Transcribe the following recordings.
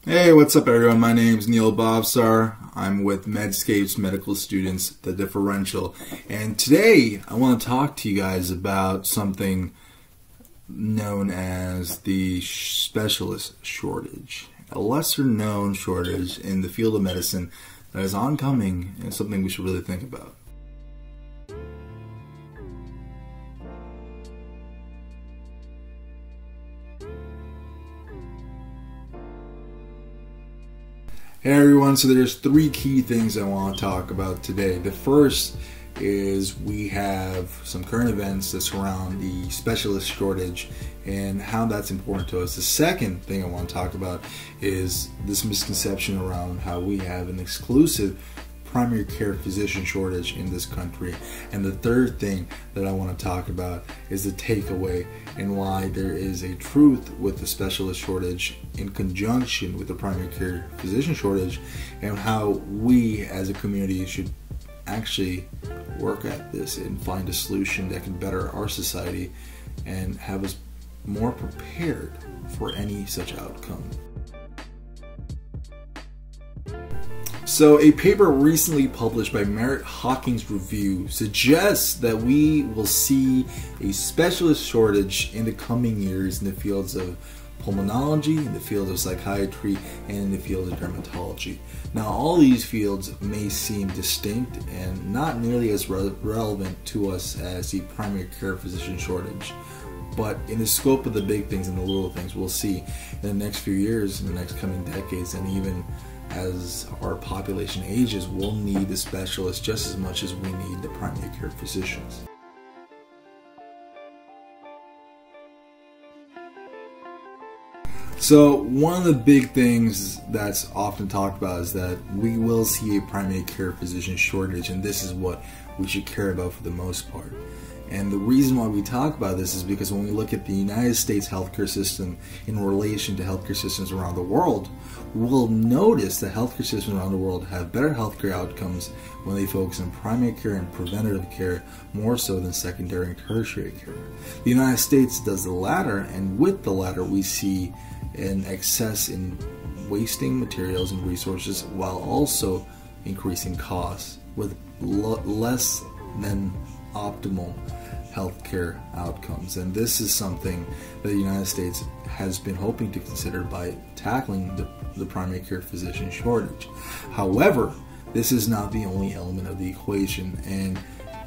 Hey, what's up everyone? My name's Neil Bhavsar. I'm with Medscape's medical students, the Differential. And today I want to talk to you guys about something known as the specialist shortage. A lesser known shortage in the field of medicine that is oncoming and something we should really think about. Hey everyone, so there's three key things I want to talk about today. The first is we have some current events that surround the specialist shortage and how that's important to us. The second thing I want to talk about is this misconception around how we have an exclusive primary care physician shortage in this country. And the third thing that I want to talk about is the takeaway and why there is a truth with the specialist shortage in conjunction with the primary care physician shortage, and how we as a community should actually work at this and find a solution that can better our society and have us more prepared for any such outcome. So a paper recently published by Merit Hawkins Review suggests that we will see a specialist shortage in the coming years in the fields of pulmonology, in the field of psychiatry, and in the field of dermatology. Now, all these fields may seem distinct and not nearly as relevant to us as the primary care physician shortage. But in the scope of the big things and the little things, we'll see in the next few years, in the next coming decades, and even as our population ages, we'll need the specialists just as much as we need the primary care physicians. So one of the big things that's often talked about is that we will see a primary care physician shortage, and this is what we should care about for the most part. And the reason why we talk about this is because when we look at the United States healthcare system in relation to healthcare systems around the world, we'll notice that healthcare systems around the world have better healthcare outcomes when they focus on primary care and preventative care more so than secondary and tertiary care. The United States does the latter, and with the latter we see an excess in wasting materials and resources while also increasing costs with less than optimal healthcare outcomes. And this is something that the United States has been hoping to consider by tackling the primary care physician shortage. However, this is not the only element of the equation, and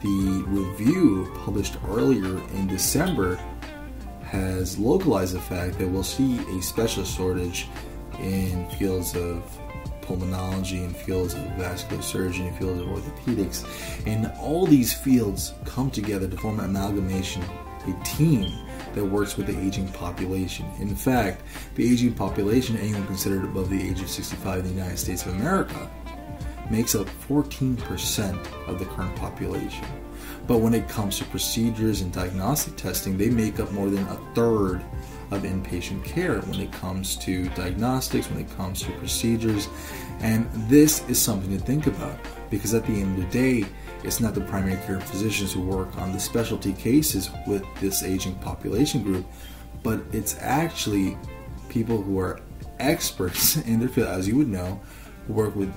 the review published earlier in December has localized the fact that we'll see a specialist shortage in fields of pulmonology, in fields of vascular surgery, in fields of orthopedics. And all these fields come together to form an amalgamation, a team that works with the aging population. In fact, the aging population, anyone considered above the age of 65 in the United States of America, makes up 14% of the current population. But when it comes to procedures and diagnostic testing, they make up more than a third of inpatient care when it comes to diagnostics, when it comes to procedures. And this is something to think about, because at the end of the day, it's not the primary care physicians who work on the specialty cases with this aging population group, but it's actually people who are experts in their field, as you would know, who work with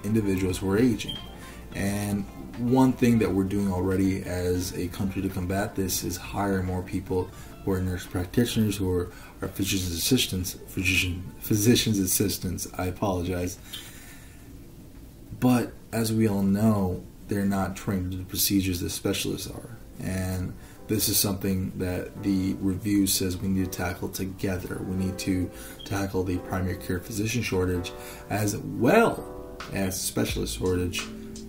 individuals who are aging. And one thing that we're doing already as a country to combat this is hire more people who are nurse practitioners, who are physician's assistants, I apologize. But as we all know, they're not trained in the procedures that specialists are. And this is something that the review says we need to tackle together. We need to tackle the primary care physician shortage as well as specialist shortage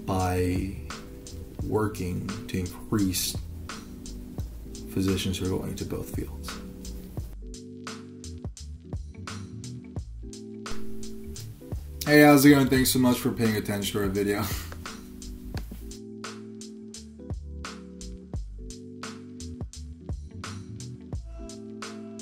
by working to increase physicians who are going to both fields. Hey, how's it going? Thanks so much for paying attention to our video.